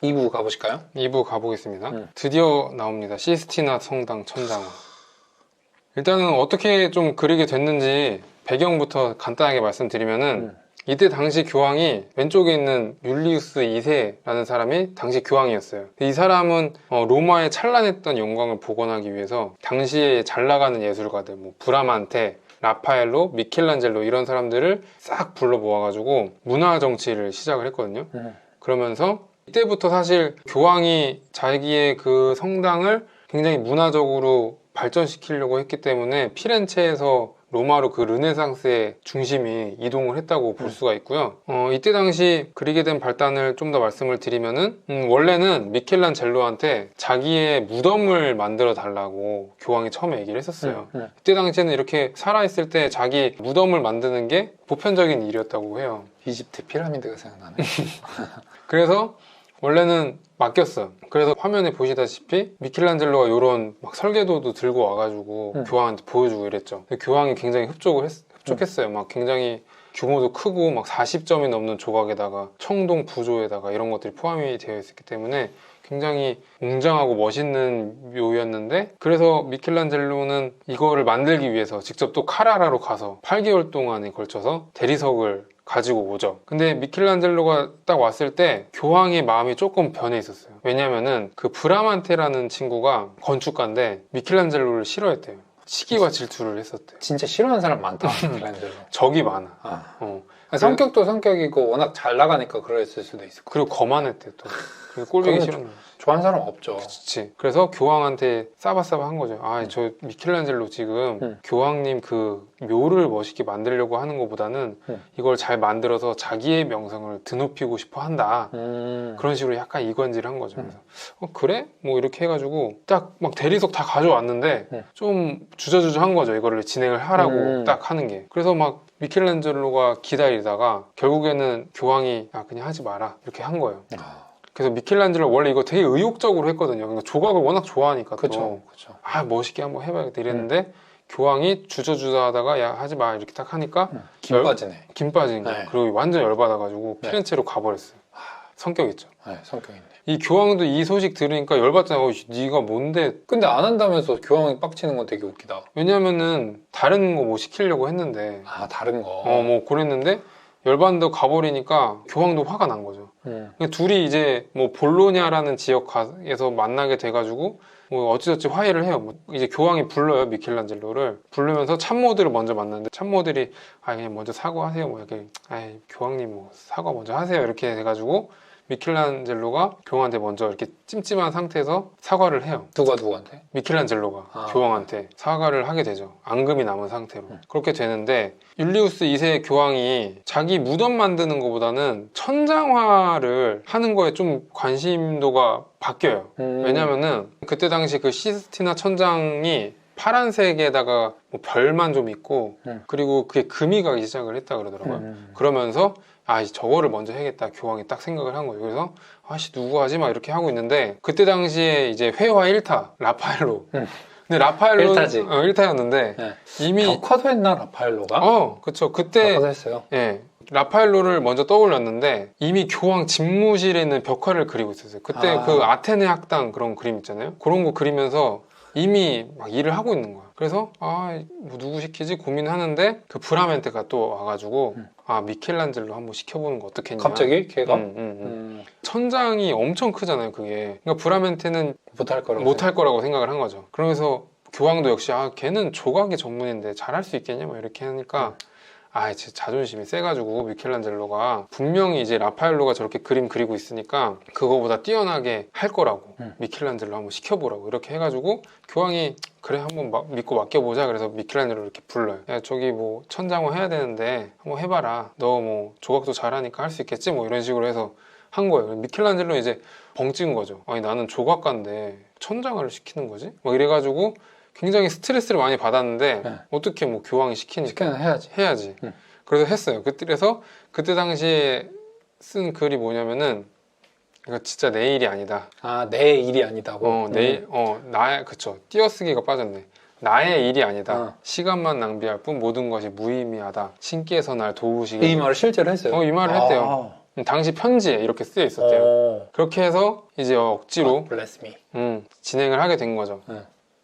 2부 가보실까요? 2부 가보겠습니다. 드디어 나옵니다. 시스티나 성당 천장화. 일단은 어떻게 좀 그리게 됐는지 배경부터 간단하게 말씀드리면은 이때 당시 교황이 왼쪽에 있는 율리우스 2세라는 사람이 당시 교황이었어요. 이 사람은 로마의 찬란했던 영광을 복원하기 위해서 당시에 잘 나가는 예술가들, 뭐 브라만테, 라파엘로, 미켈란젤로 이런 사람들을 싹 불러 모아가지고 문화 정치를 시작을 했거든요. 그러면서 이때부터 사실 교황이 자기의 그 성당을 굉장히 문화적으로 발전시키려고 했기 때문에 피렌체에서 로마로 그 르네상스의 중심이 이동을 했다고 볼 수가 있고요. 이때 당시 그리게 된 발단을 좀 더 말씀을 드리면은 원래는 미켈란젤로한테 자기의 무덤을 만들어 달라고 교황이 처음에 얘기를 했었어요. 이때 당시에는 이렇게 살아있을 때 자기 무덤을 만드는 게 보편적인 일이었다고 해요. 이집트 피라미드가 생각나네. 그래서 원래는 맡겼어요. 그래서 화면에 보시다시피 미켈란젤로가 이런 막 설계도도 들고 와가지고 교황한테 보여주고 이랬죠. 근데 교황이 굉장히 흡족했어요. 막 굉장히 규모도 크고 막 40점이 넘는 조각에다가 청동 부조에다가 이런 것들이 포함이 되어 있었기 때문에 굉장히 웅장하고 멋있는 묘였는데, 그래서 미켈란젤로는 이거를 만들기 위해서 직접 또 카라라로 가서 8개월 동안에 걸쳐서 대리석을 가지고 오죠. 근데 미켈란젤로가 딱 왔을 때 교황의 마음이 조금 변해 있었어요. 왜냐면은 그 브라만테라는 친구가 건축가인데 미켈란젤로를 싫어했대요. 시기와 질투를 했었대요. 진짜 싫어하는 사람 많다. 미켈란젤로. 적이 많아. 성격도 성격이고 워낙 잘 나가니까 그랬을 수도 있을 거야. 그리고 거만했대 또. 그래서 꼴보기 싫었나. 좋아하는 사람 없죠. 그렇지. 그래서 교황한테 싸바싸바 한 거죠. 저 미켈란젤로 지금 교황님 그 묘를 멋있게 만들려고 하는 것보다는 이걸 잘 만들어서 자기의 명성을 드높이고 싶어 한다. 그런 식으로 약간 이건지를 한 거죠. 그래서 그래? 뭐 이렇게 해가지고 딱 막 대리석 다 가져왔는데 좀 주저주저한 거죠. 이거를 진행을 하라고 딱 하는 게. 그래서 막 미켈란젤로가 기다리다가 결국에는 교황이 그냥 하지 마라 이렇게 한 거예요. 그래서 미켈란젤로 원래 이거 되게 의욕적으로 했거든요. 그러니까 조각을 워낙 좋아하니까 또 그쵸. 멋있게 한번 해봐야겠다 이랬는데 교황이 주저주저 하다가 야 하지 마 이렇게 딱 하니까 김 빠지네. 김 빠지는 거예요. 네. 그리고 완전 열받아가지고 피렌체로 가버렸어요. 성격 있죠. 네, 성격 있네. 이 교황도 이 소식 들으니까 열받잖아요. 네가 뭔데? 근데 안 한다면서 교황이 빡치는 건 되게 웃기다. 왜냐면은 다른 거 뭐 시키려고 했는데 다른 거. 뭐 그랬는데 열받는다고 가버리니까 교황도 화가 난 거죠. 그러니까 둘이 이제 뭐 볼로냐라는 지역에서 만나게 돼가지고 뭐 어찌저찌 화해를 해요. 뭐 이제 교황이 불러요 미켈란젤로를. 부르면서 참모들을 먼저 만났는데 참모들이 그냥 먼저 사과하세요. 뭐 이렇게 교황님 뭐 사과 먼저 하세요. 이렇게 돼가지고 미켈란젤로가 교황한테 먼저 이렇게 찜찜한 상태에서 사과를 해요. 누구한테? 미켈란젤로가 교황한테 사과를 하게 되죠. 앙금이 남은 상태로. 그렇게 되는데 율리우스 2세 교황이 자기 무덤 만드는 것보다는 천장화를 하는 거에 좀 관심도가 바뀌어요. 왜냐면은 그때 당시 그 시스티나 천장이 파란색에다가 뭐 별만 좀 있고 그리고 그게 금이 가기 시작을 했다 그러더라고요. 그러면서 저거를 먼저 해야겠다 교황이 딱 생각을 한 거예요. 그래서 누구 하지 막 이렇게 하고 있는데 그때 당시에 이제 회화 1타 라파엘로. 근데 라파엘로 1타지. 1타였는데 이미 벽화도 했나 라파엘로가? 그쵸. 그때 벽화도 했어요. 예. 라파엘로를 먼저 떠올렸는데 이미 교황 집무실에 있는 벽화를 그리고 있었어요. 그때 그 아테네 학당 그런 그림 있잖아요. 그런 거 그리면서 이미 막 일을 하고 있는 거야. 그래서 뭐 누구 시키지 고민하는데 그 브라멘테가 또 와가지고 미켈란젤로 한번 시켜보는 거 어떻겠냐. 갑자기 걔가? 천장이 엄청 크잖아요 그게. 그러니까 브라멘테는 못할 거라고 생각을 한 거죠. 그러면서 교황도 역시 걔는 조각의 전문인데 잘할 수 있겠냐 뭐 이렇게 하니까 제 자존심이 세가지고 미켈란젤로가 분명히 이제 라파엘로가 저렇게 그림 그리고 있으니까 그거보다 뛰어나게 할 거라고 미켈란젤로 한번 시켜보라고 이렇게 해가지고 교황이 그래 한번 믿고 맡겨보자. 그래서 미켈란젤로를 이렇게 불러요. 야 저기 뭐 천장화 해야 되는데 한번 해봐라. 너 뭐 조각도 잘하니까 할 수 있겠지 뭐 이런 식으로 해서 한 거예요. 미켈란젤로 이제 벙 찍은 거죠. 나는 조각가인데 천장화를 시키는 거지? 막 이래가지고 굉장히 스트레스를 많이 받았는데 어떻게 뭐 교황이 시키니까 해야지. 그래서 했어요. 그래서 그때 당시에 쓴 글이 뭐냐면은 이거 진짜 내 일이 아니다. 내 일이 아니다고? 그쵸. 띄어쓰기가 빠졌네. 나의 일이 아니다. 시간만 낭비할 뿐 모든 것이 무의미하다. 신께서 날 도우시길. 이 말을 실제로 했어요? 이 말을 했대요. 당시 편지에 이렇게 쓰여 있었대요. 그렇게 해서 이제 억지로 bless me. 진행을 하게 된 거죠. 네.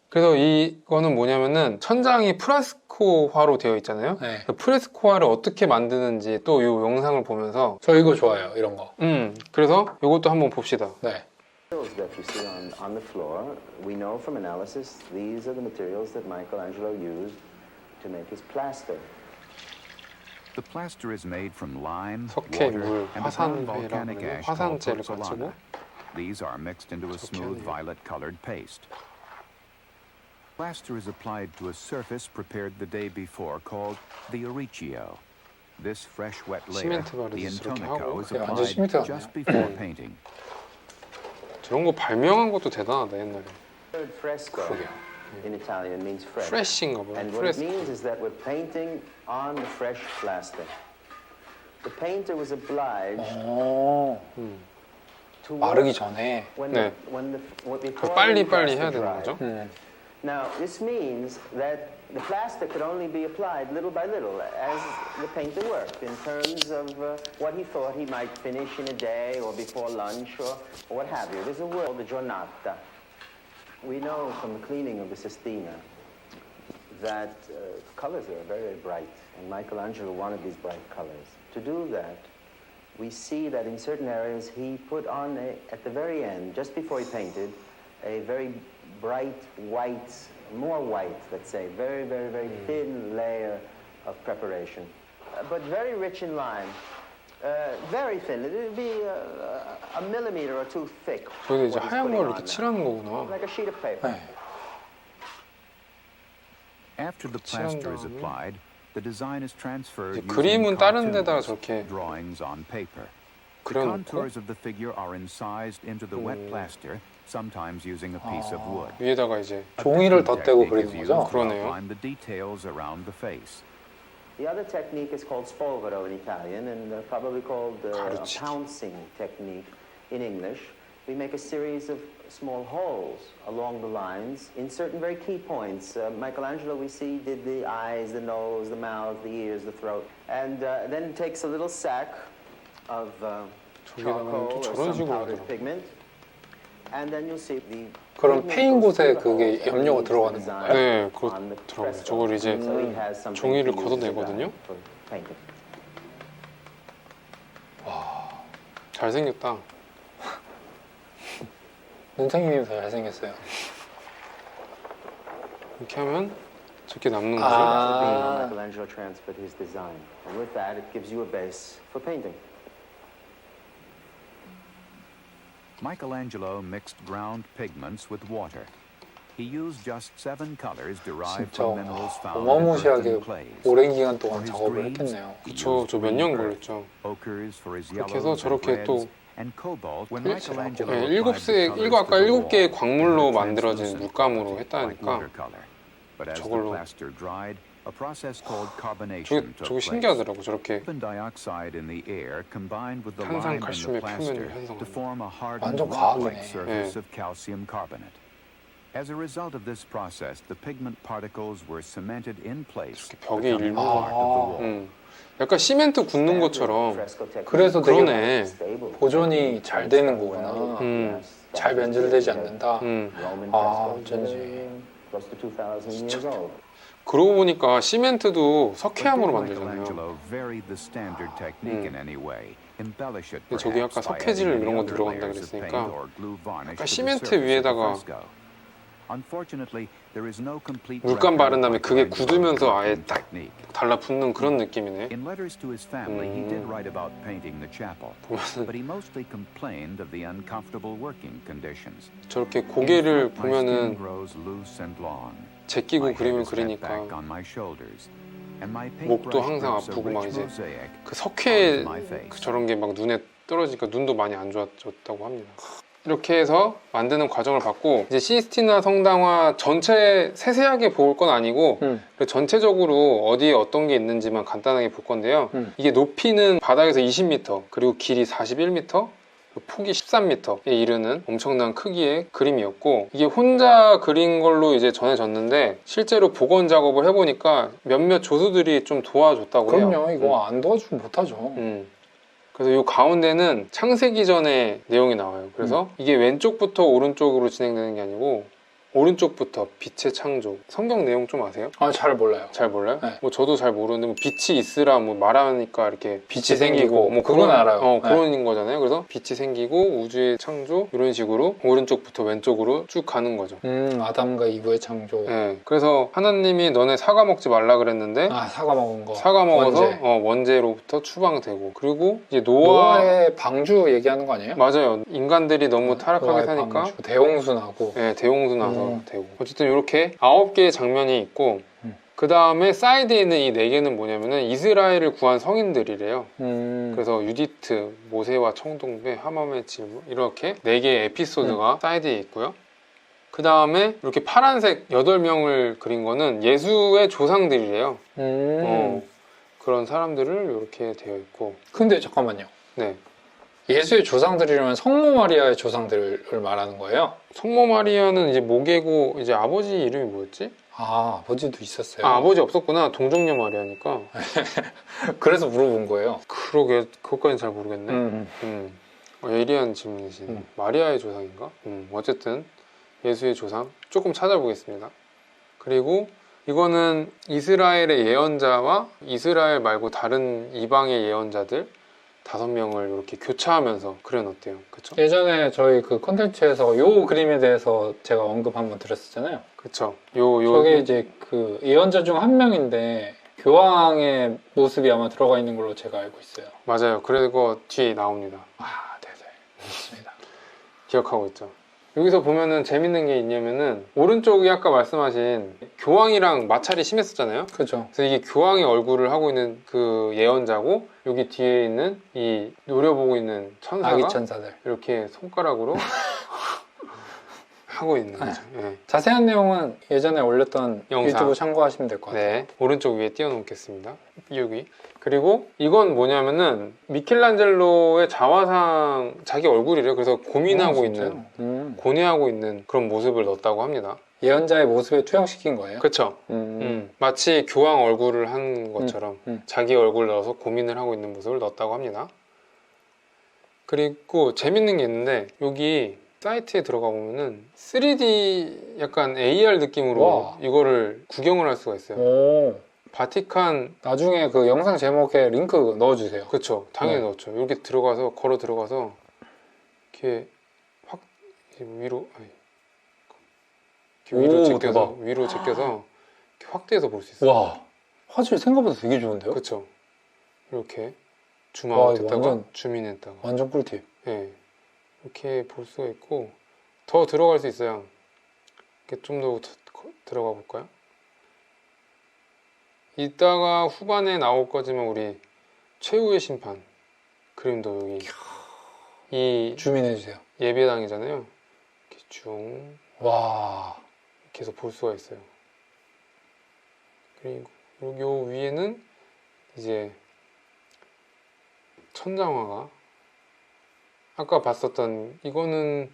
그래서 이거는 뭐냐면은 천장이 프레스코화로 되어 있잖아요. 네. 그 프레스코화를 어떻게 만드는지 또 이 영상을 보면서 저 이거 좋아요, 이런 거. 그래서 이것도 한번 봅시다. 네. Materials that you see on the floor, we know from analysis these are the materials that Michelangelo used to make his plaster. The plaster is made from lime, 석회, water, 물, and a brown 화산회라고 volcanic 그러고 ash called 화산재를 pozzolana. 가지고 These are mixed into a smooth 석회는- violet-colored paste. Plaster is applied to a surface prepared the day before called the oricio. This fresh, wet layer, 시멘트 바르듯이 the 이렇게 intonaco, 하고 is 그냥 완전 applied 시멘트 just 같네요. before painting. 저런 거 발명한 것도 대단하다 옛날에. The word fresco in Italian means fresh. 프레쉬인가 봐요. And what it 프레스. means is that we're painting on the fresh plaster. The painter was obliged to 마르기 work 전에. when 네. before 빨리 the 빨리 plaster 해야 되는 dried. 거죠. Now, this means that the plaster could only be applied little by little as the painter worked in terms of what he thought he might finish in a day or before lunch or what have you. There's a word called the giornata. We know from the cleaning of the Sistina that colors are very, very bright, and Michelangelo wanted these bright colors. To do that, we see that in certain areas he put on, at the very end, just before he painted, a very bright white, more white, let's say, very, very, very thin layer of preparation, but very rich in lime. Very thin. It would be a millimeter or two thick. 저기 이제 what he's 하얀 putting 걸 on 이렇게 now. 칠하는 거구나. Like a sheet of paper. 네. After the 칠한 plaster is 다음에 applied, the design is transferred 이제 using 그림은 다른 데다가 cartoons, 저렇게 drawings on paper. The 그려놓고 contours of the figure are incised into the wet plaster, sometimes using a piece of wood. 위에다가 이제 A 종이를 different 덧대고 technique 그리는 is 거죠? used to 그러네요. outline the details around the face. The other technique is called spolvero in Italian and probably called a 가루치기. pouncing technique in English. We make a series of small holes along the lines in certain very key points. Michelangelo, we see, did the eyes, the nose, the mouth, the ears, the throat. And then takes a little sack of charcoal 또 or 저런 some 식으로 powdered 하더라고요. pigment. And then you'll see the 그럼 pigment 페인 goes 곳에 through the 그게 holes and 염료가 leaves the 들어가는 design 건가요? 네, on the 그렇더라고요. fresco. 저걸 이제 So he has something 종이를 to use as a 걷어내거든요. guide for painting. 잘생겼다. 눈탱이님 더 잘생겼어요. 이렇게 하면 저렇게 남는 거죠. That's Ah. the how Michelangelo transferred his design. And with that, it gives you a base for painting. Michelangelo mixed ground pigments with water. He used just 7 colors derived 진짜 from minerals found in 어마무시하게 earthen clays. 오랜 기간 동안 작업을 했겠네요. 그쵸, 저 몇 년 걸렸죠. Ochres for his 그렇게 yellows 해서 저렇게 and 또 reds, and cobalt when 네, Michelangelo 네, applied the colors 아까 to the 7개의 wall 광물로 in a 만들어진 translucent 물감으로 like 했다니까 watercolor. But as the 저걸로 plaster dried, a process called 저게, carbonation took 저게 place. 신기하더라고. 저렇게 Carbon dioxide in the air combined with the 탄산 lime in the 칼슘의 plaster 표면을 to 형성한다. form a hardened 완전 rock-like 과학이네. surface 네. of calcium carbonate. As a result of this process, the pigment particles were cemented in place, 이렇게 벽에 becoming 일부- part of the wall. 약간 시멘트 굽는 것처럼 Fresco technique. 그래서 되게 그러네. Stable. 보존이 잘 되는 거구나. Yes. 잘 변질되지 않는다. Roman 아, frescoes 어쩐지. are close to 2,000 years old. 그러고 보니까 시멘트도 석회암으로 But 만들잖아요. Michelangelo varied the standard technique in any way. Embellish it 근데 저기 perhaps 아까 by 석회질 adding 이런 거 other 들어간다 layers of 그랬으니까 paint or glue varnish 약간 to the 시멘트 surface of the 위에다가 fresco. Unfortunately, there is no complete 물감 record 바른 of 다음에 그게 Michelangelo's 굳으면서 아예 working 딱 technique. 달라붙는 그런 느낌이네. In letters to his family, he did write about painting the chapel, 보면은 but he mostly complained of the uncomfortable working conditions. 저렇게 In 고개를 front, my skin 보면은 grows loose and long. 제끼고 My head 그림을 is bent 그리니까 back on my shoulders, and my 목도 paintbrush 항상 drips a 아프고 막 rich 이제 mosaic 그 석회 onto my face. 그 저런 게 막 눈에 떨어지니까 눈도 많이 안 좋아졌다고 합니다. 이렇게 해서 만드는 과정을 봤고 이제 시스티나 성당화 전체 세세하게 볼 건 아니고 전체적으로 어디에 어떤 게 있는지만 간단하게 볼 건데요. 이게 높이는 바닥에서 20m 그리고 길이 41m 폭이 13m에 이르는 엄청난 크기의 그림이었고 이게 혼자 그린 걸로 이제 전해졌는데 실제로 복원 작업을 해보니까 몇몇 조수들이 좀 도와줬다고 해요. 그럼요. 이거 안 도와주면 못하죠. 그래서 이 가운데는 창세기 전에 내용이 나와요. 그래서 이게 왼쪽부터 오른쪽으로 진행되는 게 아니고 오른쪽부터 빛의 창조. 성경 내용 좀 아세요? 아, 잘 몰라요. 잘 몰라요? 네. 뭐 저도 잘 모르는데 뭐 빛이 있으라 뭐 말하니까 이렇게 빛이 생기고, 뭐 그건 알아요. 네. 그런 거잖아요. 그래서 빛이 생기고 우주의 창조 이런 식으로 오른쪽부터 왼쪽으로 쭉 가는 거죠. 아담과 이브의 창조. 네. 그래서 하나님이 너네 사과 먹지 말라 그랬는데 아, 사과 먹은 거. 사과 먹어서 원죄. 원죄로부터 추방되고 그리고 이제 노아 노아의 방주 얘기하는 거 아니에요? 맞아요. 인간들이 너무 타락하게 노아의 사니까 방주. 대홍수 나고. 네, 대홍수 나서 되고 어쨌든 이렇게 9개의 장면이 있고 그 다음에 사이드에 있는 이 4개는 뭐냐면은 이스라엘을 구한 성인들이래요. 그래서 유디트, 모세와 청동배, 하맘의 질문 이렇게 4개의 에피소드가 사이드에 있고요. 그 다음에 이렇게 파란색 8명을 그린 거는 예수의 조상들이래요. 그런 사람들을 이렇게 되어 있고. 근데 잠깐만요. 네. 예수의 조상들이라면 성모 마리아의 조상들을 말하는 거예요? 성모 마리아는 이제 모계고 이제 아버지 이름이 뭐였지? 아, 아버지도 있었어요. 아, 아버지 없었구나. 동정녀 마리아니까. 그래서 물어본 거예요. 그러게 그것까지는 잘 모르겠네. 예리한 질문이시네. 음. 마리아의 조상인가? 어쨌든 예수의 조상 조금 찾아보겠습니다. 그리고 이거는 이스라엘의 예언자와 이스라엘 말고 다른 이방의 예언자들 5명을 이렇게 교차하면서 그려놨대요. 그쵸? 예전에 저희 그 콘텐츠에서 요 그림에 대해서 제가 언급 한번 드렸었잖아요. 그쵸. 저게 이제 그 예언자 중 한 명인데 교황의 모습이 아마 들어가 있는 걸로 제가 알고 있어요. 맞아요. 그리고 뒤에 나옵니다. 아, 네네. 좋습니다. 기억하고 있죠. 여기서 보면은 재밌는 게 있냐면은 오른쪽이 아까 말씀하신 교황이랑 마찰이 심했었잖아요. 그죠. 그래서 이게 교황의 얼굴을 하고 있는 그 예언자고 여기 뒤에 있는 이 노려보고 있는 천사가 아기 천사들. 이렇게 손가락으로 하고 있는 거죠. 네. 자세한 내용은 예전에 올렸던 영상. 유튜브 참고하시면 될 것 같아요. 네, 오른쪽 위에 띄워놓겠습니다. 여기. 그리고 이건 뭐냐면은 미켈란젤로의 자화상 자기 얼굴이래요. 그래서 고민하고 있는, 고뇌하고 있는 그런 모습을 넣었다고 합니다. 예언자의 모습에 투영시킨 거예요? 그쵸? 마치 교황 얼굴을 한 것처럼 자기 얼굴을 넣어서 고민을 하고 있는 모습을 넣었다고 합니다. 그리고 재밌는 게 있는데 여기 사이트에 들어가 보면은 3D 약간 AR 느낌으로 와. 이거를 구경을 할 수가 있어요. 오. 바티칸 나중에 그 영상 제목에 링크 넣어주세요. 그쵸 당연히 네. 넣었죠. 이렇게 들어가서 걸어 들어가서 이렇게 확 위로 이렇게 위로 오, 제껴서 대박. 위로 제껴서 이렇게 확대해서 볼 수 있어요. 와, 화질 생각보다 되게 좋은데요? 그쵸 이렇게 와, 줌아웃 이거 했다가 완전- 줌인했다가 완전 꿀팁. 네. 이렇게 볼 수가 있고 더 들어갈 수 있어요. 이렇게 좀 더 들어가 볼까요? 이따가 후반에 나올 거지만 우리 최후의 심판 그림도 여기 이 주민해주세요. 예배당이잖아요. 이렇게 쭉 와, 이렇게 해서 볼 수가 있어요. 그리고 여기 요 위에는 이제 천장화가 아까 봤었던 이거는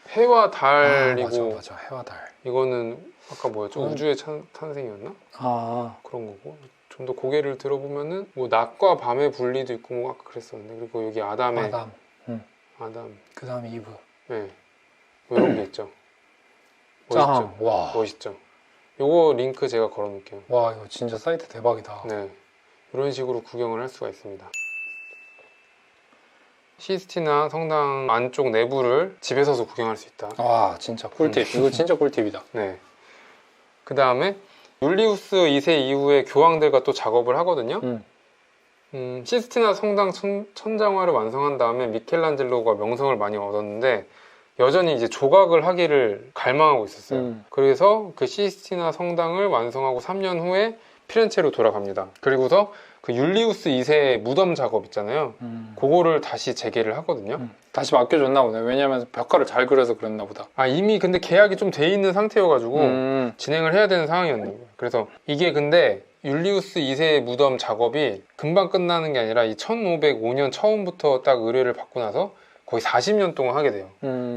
해와 달이고 맞아, 해와 달. 이거는 아까 뭐였죠? 우주의 탄생이었나? 아, 그런 거고 좀 더 고개를 들어보면은 뭐 낮과 밤의 분리도 있고 뭐 아까 그랬었는데 그리고 여기 아담의 아담 그 다음에 이브. 네. 뭐 이런 게 있죠. 짱, 와, 멋있죠. 요거 링크 제가 걸어 놓을게요. 와, 이거 진짜 사이트 대박이다. 네. 이런 식으로 구경을 할 수가 있습니다. 시스티나 성당 안쪽 내부를 집에서도 구경할 수 있다. 와, 진짜 꿀팁. 이거 진짜 꿀팁이다. 네. 그 다음에 율리우스 2세 이후에 교황들과 또 작업을 하거든요. 시스티나 성당 천장화를 완성한 다음에 미켈란젤로가 명성을 많이 얻었는데 여전히 이제 조각을 하기를 갈망하고 있었어요. 그래서 그 시스티나 성당을 완성하고 3년 후에 피렌체로 돌아갑니다. 그리고서 그 율리우스 2세 무덤 작업 있잖아요. 그거를 다시 재개를 하거든요. 다시 맡겨줬나 보네. 왜냐면 벽화를 잘 그려서 그랬나 보다. 아 이미 근데 계약이 좀 돼 있는 상태여가지고 진행을 해야 되는 상황이었는 거예요. 그래서 이게 근데 율리우스 2세 무덤 작업이 금방 끝나는 게 아니라 이 1505년 처음부터 딱 의뢰를 받고 나서 거의 40년 동안 하게 돼요.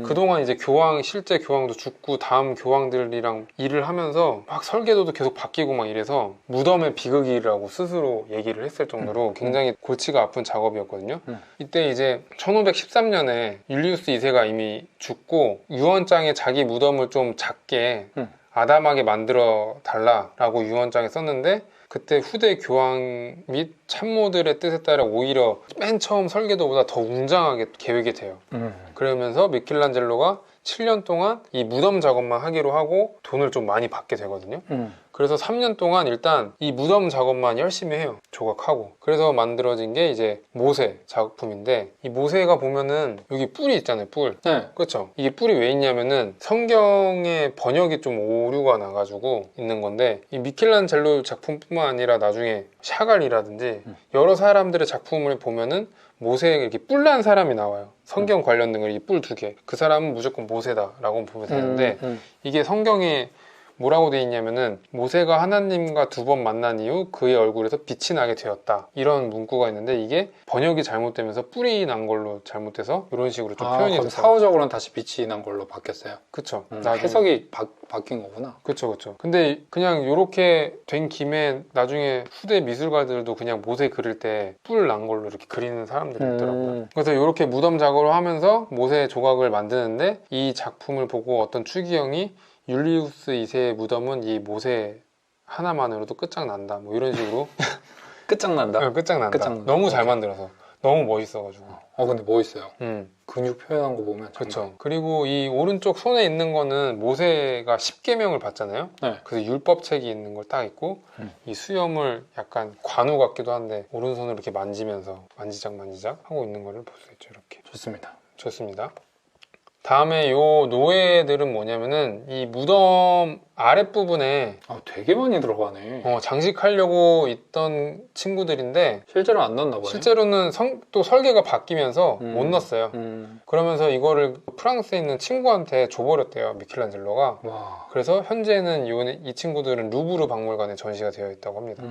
그동안 이제 실제 교황도 죽고 다음 교황들이랑 일을 하면서 막 설계도도 계속 바뀌고 막 이래서 무덤의 비극이라고 스스로 얘기를 했을 정도로 굉장히 골치가 아픈 작업이었거든요. 이때 이제 1513년에 율리우스 2세가 이미 죽고 유언장에 자기 무덤을 좀 작게 아담하게 만들어 달라라고 유언장에 썼는데 그때 후대 교황 및 참모들의 뜻에 따라 오히려 맨 처음 설계도보다 더 웅장하게 계획이 돼요. 그러면서 미켈란젤로가 7년 동안 이 무덤 작업만 하기로 하고 돈을 좀 많이 받게 되거든요. 그래서 3년 동안 일단 이 무덤 작업만 열심히 해요. 조각하고. 그래서 만들어진 게 이제 모세 작품인데 이 모세가 보면은 여기 뿔이 있잖아요. 뿔. 네. 그렇죠. 이게 뿔이 왜 있냐면은 성경의 번역이 좀 오류가 나가지고 있는 건데 이 미켈란젤로 작품뿐만 아니라 나중에 샤갈이라든지 여러 사람들의 작품을 보면은 모세에 이렇게 뿔난 사람이 나와요. 성경 관련된 거, 이 뿔 2개. 그 사람은 무조건 모세다라고 보면 되는데 이게 성경에 뭐라고 돼 있냐면은 모세가 하나님과 2번 만난 이후 그의 얼굴에서 빛이 나게 되었다. 이런 문구가 있는데 이게 번역이 잘못되면서 뿔이 난 걸로 잘못돼서 이런 식으로 좀 표현이 그럼 됐어요. 사후적으로는 다시 빛이 난 걸로 바뀌었어요. 그쵸. 해석이 바뀐 거구나. 그쵸. 근데 그냥 이렇게 된 김에 나중에 후대 미술가들도 그냥 모세 그릴 때 뿔 난 걸로 이렇게 그리는 사람들이 있더라고요. 그래서 이렇게 무덤 작업을 하면서 모세 조각을 만드는데 이 작품을 보고 어떤 추기경이 율리우스 2세의 무덤은 이 모세 하나만으로도 끝장난다. 뭐 이런 식으로 끝장난다. 끝장난다. 너무 잘 만들어서 너무 멋있어가지고. 근데 멋있어요. 근육 표현한 거 보면. 그렇죠. 그리고 이 오른쪽 손에 있는 거는 모세가 10계명을 받잖아요. 네. 그래서 율법책이 있는 걸 딱 있고 이 수염을 약간 관우 같기도 한데 오른손으로 이렇게 만지면서 만지작 하고 있는 거를 볼 수 있죠. 이렇게. 좋습니다. 다음에 요 노예들은 뭐냐면은 이 무덤 아랫부분에 되게 많이 들어가네. 장식하려고 있던 친구들인데 실제로 안 넣었나 봐요. 실제로는 또 설계가 바뀌면서 못 넣었어요. 그러면서 이거를 프랑스에 있는 친구한테 줘버렸대요. 미켈란젤로가. 와. 그래서 현재는 이 친구들은 루브르 박물관에 전시가 되어 있다고 합니다.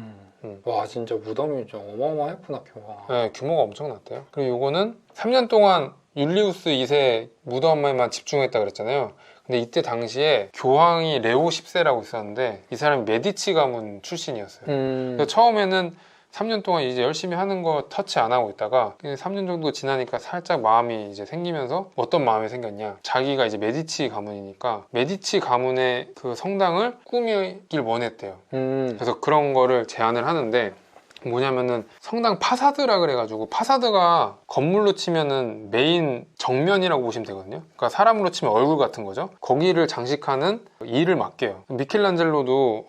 와, 진짜 무덤이 좀 어마어마했구나, 교황. 네, 규모가 엄청났대요. 그리고 요거는 3년 동안 율리우스 2세 무덤에만 집중했다 그랬잖아요. 근데 이때 당시에 교황이 레오 10세라고 있었는데 이 사람이 메디치 가문 출신이었어요. 그래서 처음에는 3년 동안 이제 열심히 하는 거 터치 안 하고 있다가 3년 정도 지나니까 살짝 마음이 이제 생기면서 어떤 마음이 생겼냐. 자기가 이제 메디치 가문이니까 메디치 가문의 그 성당을 꾸미길 원했대요. 그래서 그런 거를 제안을 하는데 뭐냐면은 성당 파사드라 그래가지고 파사드가 건물로 치면은 메인 정면이라고 보시면 되거든요. 그러니까 사람으로 치면 얼굴 같은 거죠. 거기를 장식하는 일을 맡겨요. 미켈란젤로도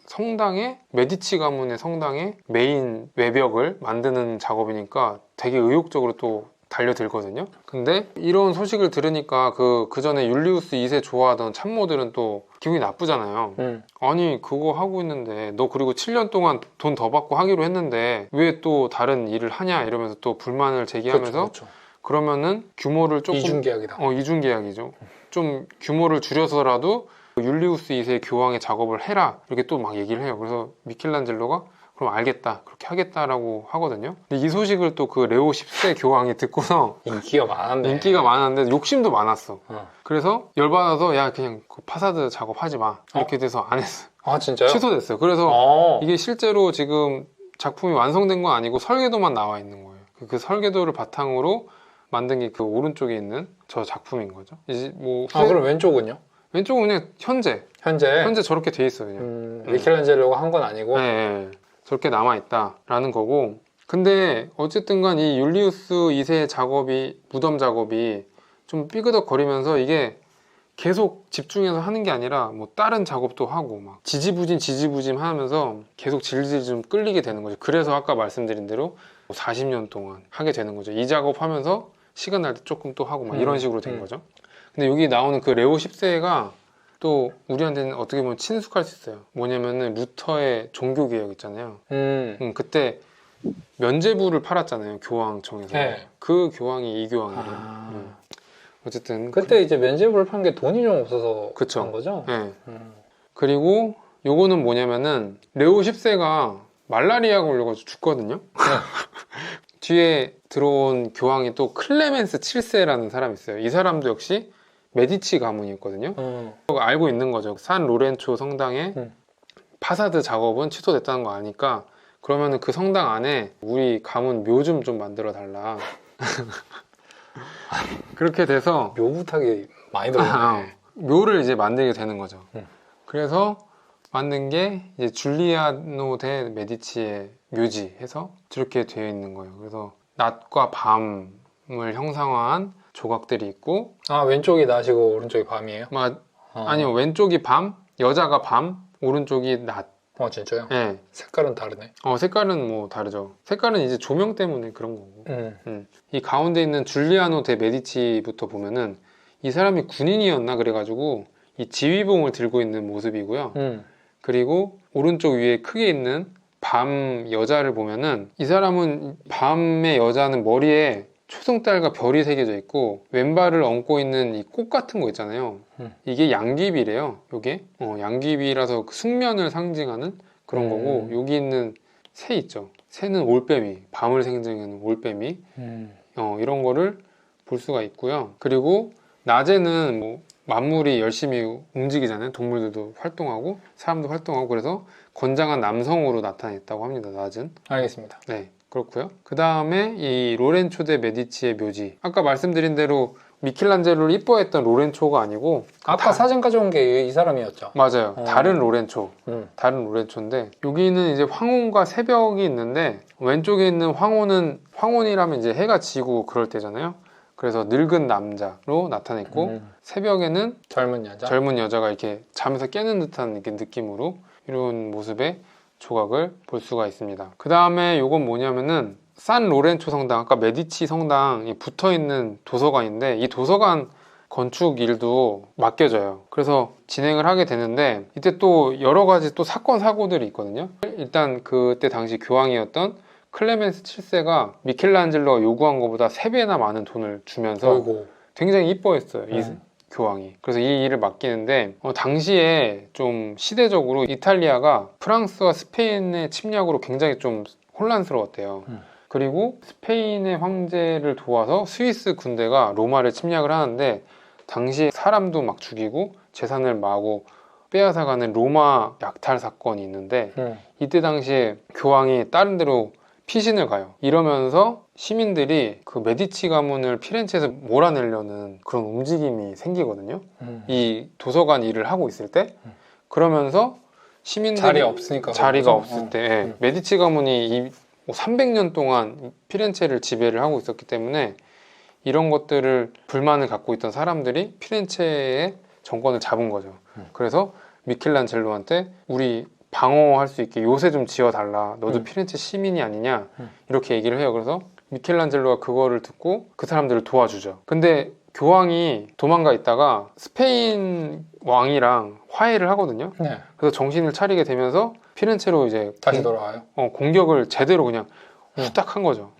성당에 메디치 가문의 성당에 메인 외벽을 만드는 작업이니까 되게 의욕적으로 또 달려들거든요. 근데 이런 소식을 들으니까 그 전에 율리우스 2세 좋아하던 참모들은 또 기분이 나쁘잖아요. 아니 그거 하고 있는데 너 그리고 7년 동안 돈 더 받고 하기로 했는데 왜 또 다른 일을 하냐 이러면서 또 불만을 제기하면서 그렇죠. 그러면은 규모를 조금 이중계약이다. 이중계약이죠. 좀 규모를 줄여서라도 율리우스 2세 교황의 작업을 해라 이렇게 또 막 얘기를 해요. 그래서 미켈란젤로가 그럼 알겠다 그렇게 하겠다라고 하거든요. 근데 이 소식을 또 그 레오 10세 교황이 듣고서 인기가 많았는데 욕심도 많았어. 어. 그래서 열받아서 야 그냥 그 파사드 작업하지 마 이렇게 돼서 안 했어. 아 진짜요? 취소됐어요. 그래서 이게 실제로 지금 작품이 완성된 건 아니고 설계도만 나와 있는 거예요. 그 설계도를 바탕으로 만든 게 그 오른쪽에 있는 저 작품인 거죠. 이제 그럼 왼쪽은요? 왼쪽은 그냥 현재 저렇게 돼 있어요. 그냥. 미켈란젤로가 한 건 아니고. 네. 저렇게 남아있다라는 거고 근데 어쨌든 간 이 율리우스 2세 무덤 작업이 좀 삐그덕거리면서 이게 계속 집중해서 하는 게 아니라 뭐 다른 작업도 하고 막 지지부진 하면서 계속 질질 좀 끌리게 되는 거죠. 그래서 아까 말씀드린 대로 40년 동안 하게 되는 거죠. 이 작업하면서 시간 날 때 조금 또 하고 막 이런 식으로 된 거죠. 근데 여기 나오는 그 레오 10세가 또 우리한테는 어떻게 보면 친숙할 수 있어요. 뭐냐면은 루터의 종교개혁 있잖아요. 그때 면죄부를 팔았잖아요. 교황청에서. 네. 그 교황이 이 교황이에요. 어쨌든 그때 이제 면죄부를 판 게 돈이 좀 없어서 그쵸. 한 거죠? 네. 그리고 요거는 뭐냐면은 레오 10세가 말라리아가 걸려가지고 죽거든요. 뒤에 들어온 교황이 또 클레멘스 7세라는 사람이 있어요. 이 사람도 역시 메디치 가문이었거든요. 알고 있는 거죠. 산 로렌초 성당의 파사드 작업은 취소됐다는 거 아니까 그러면은 그 성당 안에 우리 가문 묘 좀 만들어 달라. 그렇게 돼서 묘 부탁이 많이 들어오네. 묘를 이제 만들게 되는 거죠. 그래서 만든 게 이제 줄리아노 데 메디치의 묘지 해서 저렇게 되어 있는 거예요. 그래서 낮과 밤을 형상화한 조각들이 있고, 아, 왼쪽이 낮이고 오른쪽이 밤이에요? 아니요, 왼쪽이 밤, 여자가 밤, 오른쪽이 낮. 진짜요? 네. 색깔은 다르네. 색깔은 뭐 다르죠. 색깔은 이제 조명 때문에 그런 거고. 이 가운데 있는 줄리아노 데 메디치부터 보면은 이 사람이 군인이었나 그래가지고 이 지휘봉을 들고 있는 모습이고요. 그리고 오른쪽 위에 크게 있는 밤 여자를 보면은 이 사람은 밤의 여자는 머리에 초승달과 별이 새겨져 있고 왼발을 얹고 있는 이 꽃 같은 거 있잖아요. 이게 양귀비래요. 요게 양귀비라서 그 숙면을 상징하는 그런 거고, 여기 있는 새 있죠. 새는 올빼미, 밤을 상징하는 올빼미. 이런 거를 볼 수가 있고요. 그리고 낮에는 뭐 만물이 열심히 움직이잖아요. 동물들도 활동하고 사람도 활동하고, 그래서 건장한 남성으로 나타냈다고 합니다. 낮은. 알겠습니다. 네, 그렇고요. 그 다음에 이 로렌초 데 메디치의 묘지, 아까 말씀드린 대로 미켈란젤로를 이뻐했던 로렌초가 아니고 아까 사진 가져온 게 이 사람이었죠? 맞아요. 다른 로렌초. 다른 로렌초인데, 여기는 이제 황혼과 새벽이 있는데 왼쪽에 있는 황혼이라면 이제 해가 지고 그럴 때잖아요. 그래서 늙은 남자로 나타냈고, 새벽에는 젊은 여자가 이렇게 잠에서 깨는 듯한 이렇게 느낌으로 이런 모습의 조각을 볼 수가 있습니다. 그 다음에 이건 뭐냐면은 산 로렌초 성당, 아까 메디치 성당이 붙어있는 도서관인데 이 도서관 건축 일도 맡겨져요. 그래서 진행을 하게 되는데 이때 또 여러 가지 또 사건 사고들이 있거든요. 일단 그때 당시 교황이었던 클레멘스 7세가 미켈란젤로가 요구한 것보다 3배나 많은 돈을 주면서 어이구. 굉장히 이뻐했어요, 이 교황이. 그래서 이 일을 맡기는데 당시에 좀 시대적으로 이탈리아가 프랑스와 스페인의 침략으로 굉장히 좀 혼란스러웠대요. 그리고 스페인의 황제를 도와서 스위스 군대가 로마를 침략을 하는데 당시에 사람도 막 죽이고 재산을 마구 빼앗아가는 로마 약탈 사건이 있는데 이때 당시에 교황이 다른 데로 피신을 가요. 이러면서 시민들이 그 메디치 가문을 피렌체에서 몰아내려는 그런 움직임이 생기거든요. 이 도서관 일을 하고 있을 때. 그러면서 시민들이 자리가 없을 때 메디치 가문이 300년 동안 피렌체를 지배를 하고 있었기 때문에 이런 것들을 불만을 갖고 있던 사람들이 피렌체의 정권을 잡은 거죠. 그래서 미켈란젤로한테 우리 방어할 수 있게 요새 좀 지어달라, 너도 피렌체 시민이 아니냐, 이렇게 얘기를 해요. 그래서 미켈란젤로가 그거를 듣고 그 사람들을 도와주죠. 근데 교황이 도망가 있다가 스페인 왕이랑 화해를 하거든요. 네. 그래서 정신을 차리게 되면서 피렌체로 이제 다시 돌아와요? 공격을 제대로 그냥 후딱 한 거죠.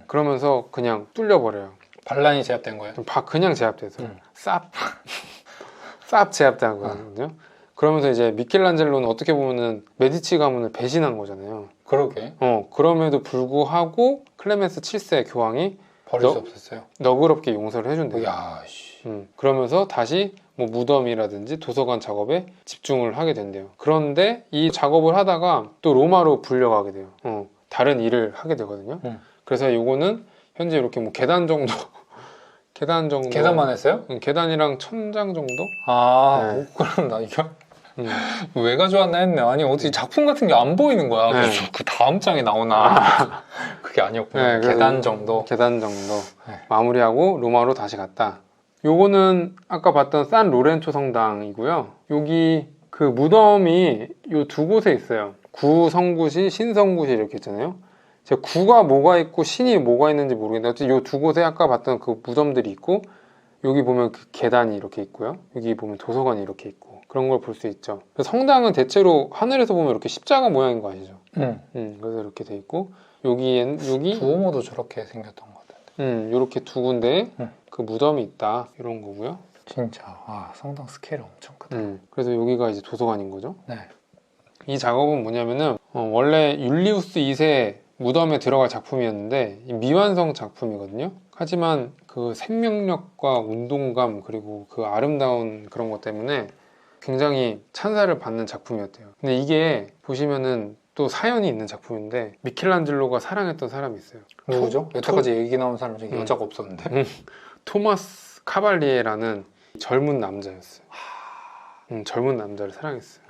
그러면서 그냥 뚫려버려요. 반란이 제압된 거예요? 그냥 제압돼서 쌉 제압된 거거든요. 그러면서 이제 미켈란젤로는 어떻게 보면은 메디치 가문을 배신한 거잖아요. 그러게. 그럼에도 불구하고 클레멘스 7세 교황이 버릴 수 없었어요. 너그럽게 용서를 해준대요. 야, 씨. 그러면서 다시 뭐 무덤이라든지 도서관 작업에 집중을 하게 된대요. 그런데 이 작업을 하다가 또 로마로 불려가게 돼요. 다른 일을 하게 되거든요. 그래서 요거는 현재 이렇게 뭐 계단 정도 계산만 했어요? 계단이랑 천장 정도? 네. 그럼 나 이거 왜 가져왔나 했네. 아니 어디 작품 같은 게 안 보이는 거야. 네. 그래서 그 다음 장에 나오나. 그게 아니었구나. 네, 계단 정도. 네. 마무리하고 로마로 다시 갔다. 요거는 아까 봤던 산 로렌초 성당이고요. 여기 그 무덤이 요 두 곳에 있어요. 구성구시, 신성구시 이렇게 있잖아요. 제가 구가 뭐가 있고 신이 뭐가 있는지 모르겠는데 어쨌든 요 두 곳에 아까 봤던 그 무덤들이 있고, 여기 보면 그 계단이 이렇게 있고요. 여기 보면 도서관이 이렇게 있고, 그런 걸 볼 수 있죠. 성당은 대체로 하늘에서 보면 이렇게 십자가 모양인 거 아시죠? 그래서 이렇게 돼 있고, 여기 두오모도 저렇게 생겼던 것 같은데. 이렇게 두 군데 그 무덤이 있다, 이런 거고요. 진짜 성당 스케일이 엄청 크다. 그래서 여기가 이제 도서관인 거죠. 네. 이 작업은 뭐냐면은 원래 율리우스 2세 무덤에 들어갈 작품이었는데 이 미완성 작품이거든요. 하지만 그 생명력과 운동감 그리고 그 아름다운 그런 것 때문에 굉장히 찬사를 받는 작품이었대요. 근데 이게 보시면은 또 사연이 있는 작품인데 미켈란젤로가 사랑했던 사람이 있어요. 누구죠? 여태까지 얘기 나온 사람 중에 여자가 없었는데. 토마스 카발리에라는 젊은 남자였어요. 젊은 남자를 사랑했어요.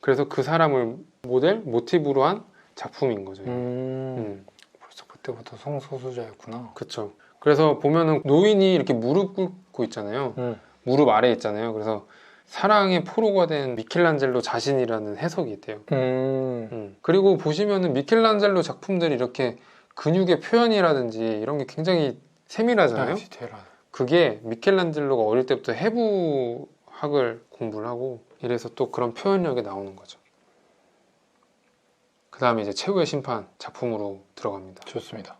그래서 그 사람을 모티브로 한 작품인 거죠. 벌써 그때부터 성소수자였구나. 그쵸. 그래서 보면은 노인이 이렇게 무릎 꿇고 있잖아요. 무릎 아래에 있잖아요. 그래서 사랑의 포로가 된 미켈란젤로 자신이라는 해석이 있대요. 그리고 보시면은 미켈란젤로 작품들이 이렇게 근육의 표현이라든지 이런 게 굉장히 세밀하잖아요. 디테일하다. 그게 미켈란젤로가 어릴 때부터 해부학을 공부를 하고 이래서 또 그런 표현력이 나오는 거죠. 그 다음에 이제 최후의 심판 작품으로 들어갑니다. 좋습니다.